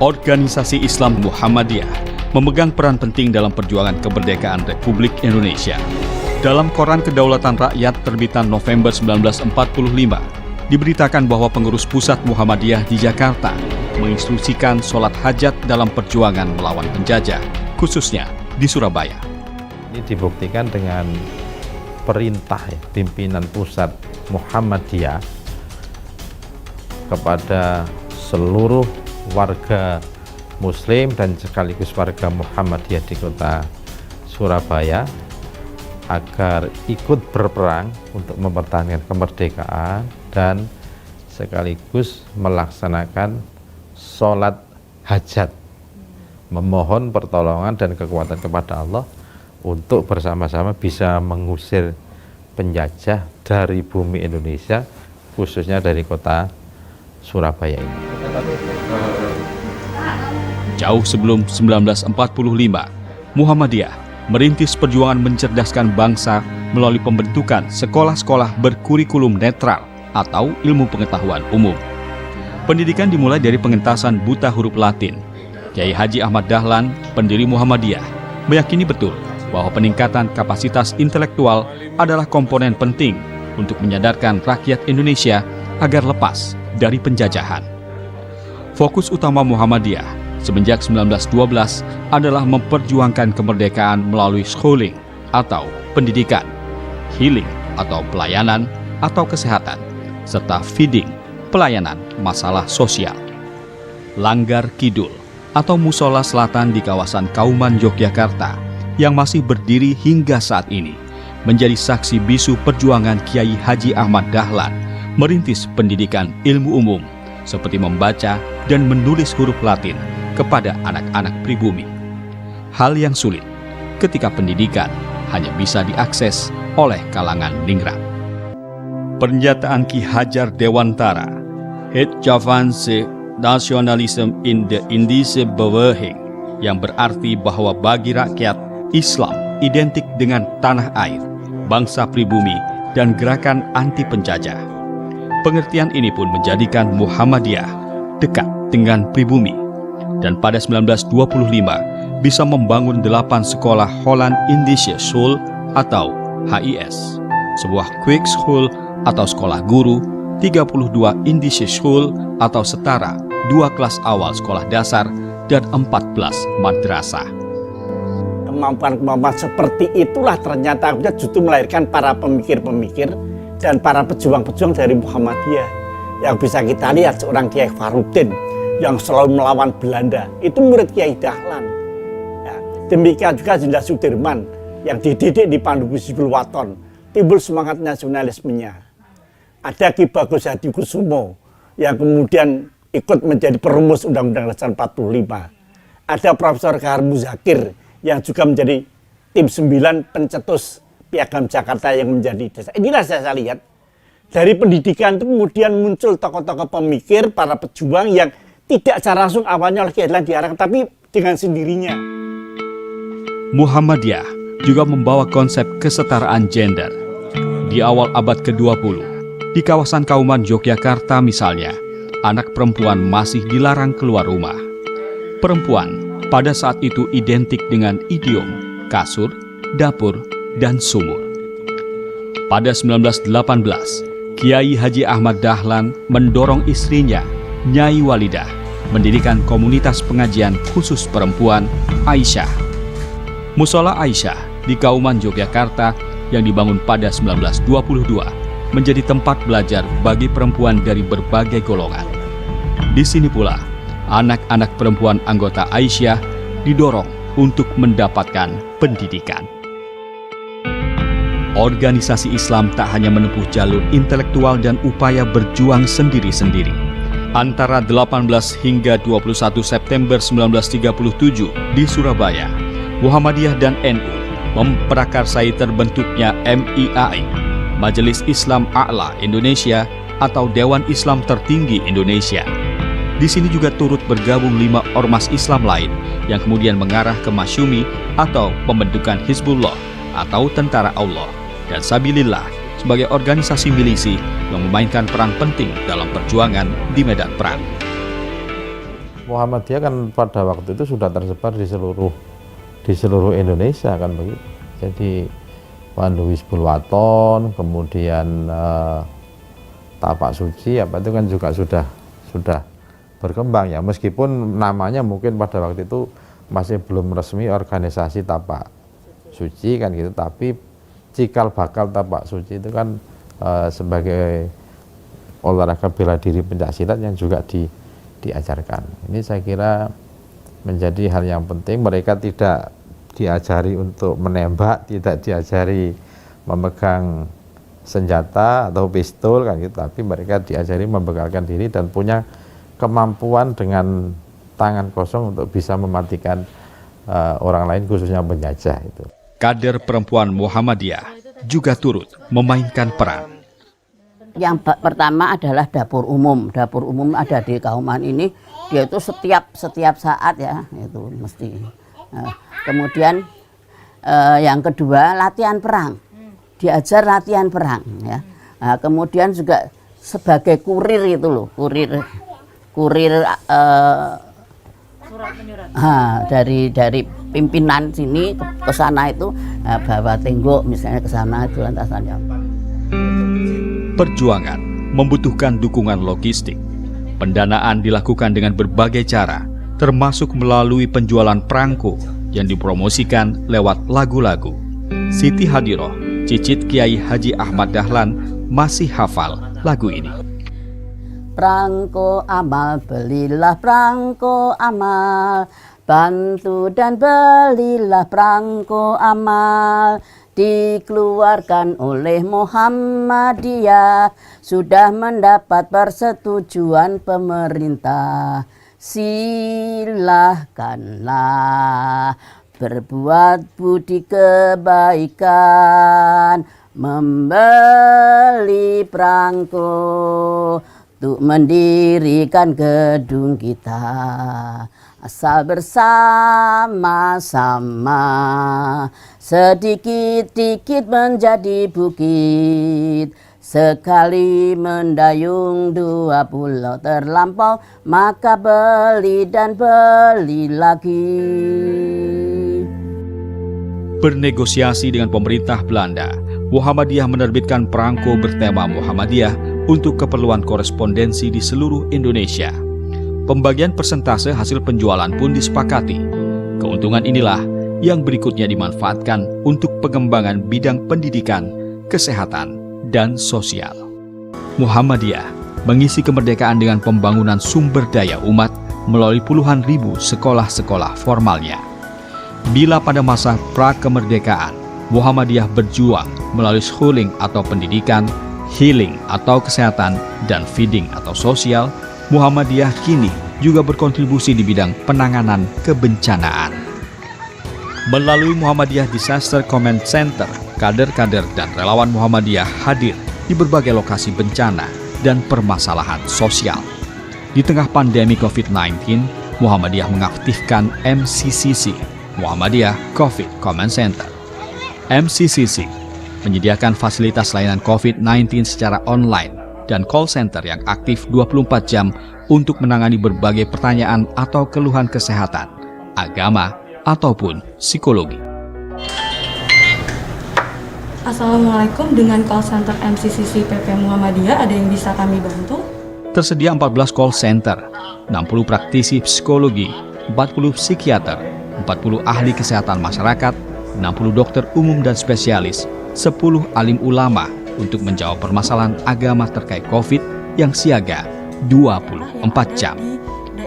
Organisasi Islam Muhammadiyah memegang peran penting dalam perjuangan kemerdekaan Republik Indonesia. Dalam Koran Kedaulatan Rakyat terbitan November 1945, diberitakan bahwa pengurus pusat Muhammadiyah di Jakarta menginstruksikan sholat hajat dalam perjuangan melawan penjajah, khususnya di Surabaya. Ini dibuktikan dengan perintah pimpinan pusat Muhammadiyah kepada seluruh warga Muslim dan sekaligus warga Muhammadiyah di kota Surabaya agar ikut berperang untuk mempertahankan kemerdekaan dan sekaligus melaksanakan sholat hajat, memohon pertolongan dan kekuatan kepada Allah untuk bersama-sama bisa mengusir penjajah dari bumi Indonesia, khususnya dari kota Surabaya ini. Jauh sebelum 1945, Muhammadiyah merintis perjuangan mencerdaskan bangsa melalui pembentukan sekolah-sekolah berkurikulum netral atau ilmu pengetahuan umum. Pendidikan dimulai dari pengentasan buta huruf Latin. Kiai Haji Ahmad Dahlan, pendiri Muhammadiyah, meyakini betul bahwa peningkatan kapasitas intelektual adalah komponen penting untuk menyadarkan rakyat Indonesia agar lepas dari penjajahan. Fokus utama Muhammadiyah semenjak 1912 adalah memperjuangkan kemerdekaan melalui schooling atau pendidikan, healing atau pelayanan atau kesehatan, serta feeding, pelayanan masalah sosial. Langgar Kidul atau Musola Selatan di kawasan Kauman, Yogyakarta yang masih berdiri hingga saat ini menjadi saksi bisu perjuangan Kiai Haji Ahmad Dahlan merintis pendidikan ilmu umum seperti membaca dan menulis huruf Latin kepada anak-anak pribumi. Hal yang sulit ketika pendidikan hanya bisa diakses oleh kalangan ningrat. Pernyataan Ki Hajar Dewantara, Het Javanse Nationalism in the Indische Beweging, yang berarti bahwa bagi rakyat, Islam identik dengan tanah air, bangsa pribumi, dan gerakan anti penjajah. Pengertian ini pun menjadikan Muhammadiyah dekat dengan pribumi, dan pada 1925 bisa membangun 8 sekolah Holland Indische School atau HIS, sebuah quick school atau sekolah guru, 32 Indische School atau setara 2 kelas awal sekolah dasar, dan 14 madrasah. Kemampuan-kemampuan seperti itulah ternyata justru melahirkan para pemikir-pemikir dan para pejuang-pejuang dari Muhammadiyah. Yang bisa kita lihat seorang Kiai Farudin yang selalu melawan Belanda, itu murid Kiai Dahlan. Ya, demikian juga Jenderal Sudirman yang dididik di Pandubu Sibul Waton, timbul semangat nasionalismenya. Ada Ki Bagus Hadikusumo yang kemudian ikut menjadi perumus Undang-Undang Dasar 45. Ada Profesor Kahar Muzakir yang juga menjadi tim 9 pencetus Piagam Jakarta yang menjadi desa. Inilah saya lihat dari pendidikan itu kemudian muncul tokoh-tokoh pemikir, para pejuang yang tidak secara langsung awalnya oleh Kiai Dahlan diarahkan, tapi dengan sendirinya. Muhammadiyah juga membawa konsep kesetaraan gender. Di awal abad ke-20, di kawasan Kauman Yogyakarta misalnya, anak perempuan masih dilarang keluar rumah. Perempuan pada saat itu identik dengan idiom, kasur, dapur, dan sumur. Pada 1918, Kiai Haji Ahmad Dahlan mendorong istrinya, Nyai Walidah, mendirikan komunitas pengajian khusus perempuan Aisyah. Musola Aisyah di Kauman Yogyakarta yang dibangun pada 1922 menjadi tempat belajar bagi perempuan dari berbagai golongan. Di sini pula, anak-anak perempuan anggota Aisyah didorong untuk mendapatkan pendidikan. Organisasi Islam tak hanya menempuh jalur intelektual dan upaya berjuang sendiri-sendiri. Antara 18 hingga 21 September 1937 di Surabaya, Muhammadiyah dan NU memprakarsai terbentuknya MIAI, Majelis Islam A'la Indonesia atau Dewan Islam Tertinggi Indonesia. Di sini juga turut bergabung 5 ormas Islam lain yang kemudian mengarah ke Masyumi atau pembentukan Hizbullah atau Tentara Allah dan Sabilillah sebagai organisasi milisi yang memainkan peran penting dalam perjuangan di medan perang. Muhammadiyah kan pada waktu itu sudah tersebar di seluruh Indonesia kan begitu. Jadi Pandu Hizbul Waton, kemudian Tapak Suci, apa itu kan juga sudah berkembang ya, meskipun namanya mungkin pada waktu itu masih belum resmi organisasi Tapak Suci kan gitu, tapi cikal bakal Tapak Suci itu kan sebagai olahraga bela diri pencaksilat yang juga diajarkan. Ini saya kira menjadi hal yang penting. Mereka tidak diajari untuk menembak, tidak diajari memegang senjata atau pistol kan gitu, tapi mereka diajari membekalkan diri dan punya kemampuan dengan tangan kosong untuk bisa mematikan orang lain, khususnya penjajah itu. Kader perempuan Muhammadiyah juga turut memainkan peran. Yang pertama adalah dapur umum. Dapur umum ada di Kauman ini, dia itu setiap saat ya, itu mesti. Kemudian yang kedua latihan perang, diajar latihan perang ya. Kemudian juga sebagai kurir itu loh, kurir dari pimpinan sini ke sana itu bawa tenggok misalnya ke sana itu lantasannya. Perjuangan membutuhkan dukungan logistik. Pendanaan dilakukan dengan berbagai cara, termasuk melalui penjualan perangko yang dipromosikan lewat lagu-lagu. Siti Hadiroh, cicit Kiai Haji Ahmad Dahlan, masih hafal lagu ini. Perangko amal, belilah perangko amal, bantu dan belilah perangko amal, dikeluarkan oleh Muhammadiyah, sudah mendapat persetujuan pemerintah. Silahkanlah berbuat budi kebaikan, membeli perangko untuk mendirikan gedung kita. Asal bersama-sama, sedikit-dikit menjadi bukit, sekali mendayung 2 pulau terlampau, maka beli dan beli lagi. Bernegosiasi dengan pemerintah Belanda, Muhammadiyah menerbitkan perangko bertema Muhammadiyah untuk keperluan korespondensi di seluruh Indonesia. Pembagian persentase hasil penjualan pun disepakati. Keuntungan inilah yang berikutnya dimanfaatkan untuk pengembangan bidang pendidikan, kesehatan, dan sosial. Muhammadiyah mengisi kemerdekaan dengan pembangunan sumber daya umat melalui puluhan ribu sekolah-sekolah formalnya. Bila pada masa pra-kemerdekaan, Muhammadiyah berjuang melalui schooling atau pendidikan, healing atau kesehatan, dan feeding atau sosial, Muhammadiyah kini juga berkontribusi di bidang penanganan kebencanaan. Melalui Muhammadiyah Disaster Command Center, kader-kader dan relawan Muhammadiyah hadir di berbagai lokasi bencana dan permasalahan sosial. Di tengah pandemi COVID-19, Muhammadiyah mengaktifkan MCCC, Muhammadiyah COVID Command Center. MCCC menyediakan fasilitas layanan COVID-19 secara online dan call center yang aktif 24 jam untuk menangani berbagai pertanyaan atau keluhan kesehatan, agama, ataupun psikologi. Assalamualaikum, dengan call center MCCC PP Muhammadiyah, ada yang bisa kami bantu? Tersedia 14 call center, 60 praktisi psikologi, 40 psikiater, 40 ahli kesehatan masyarakat, 60 dokter umum dan spesialis, 10 alim ulama untuk menjawab permasalahan agama terkait COVID yang siaga 24 jam.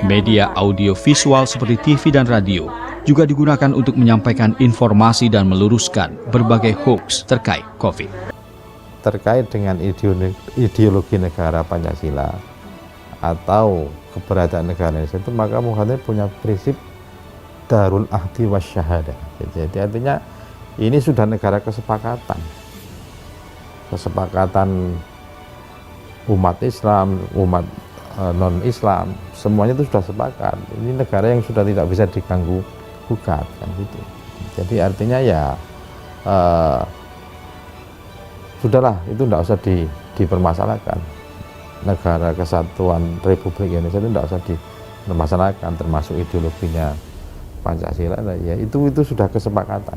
Media audio visual seperti TV dan radio juga digunakan untuk menyampaikan informasi dan meluruskan berbagai hoax terkait COVID. Terkait dengan ideologi negara Pancasila atau keberadaan negara Indonesia itu, maka Muhammadiyah punya prinsip Darul Ahdi Wasyahadah. Jadi artinya ini sudah negara kesepakatan umat Islam, umat non-Islam, semuanya itu sudah sepakat. Ini negara yang sudah tidak bisa diganggu gugat kan gitu. Jadi artinya ya sudahlah, itu tidak usah dipermasalahkan. Negara Kesatuan Republik Indonesia itu tidak usah melaksanakan termasuk ideologinya Pancasila, ya itu sudah kesepakatan.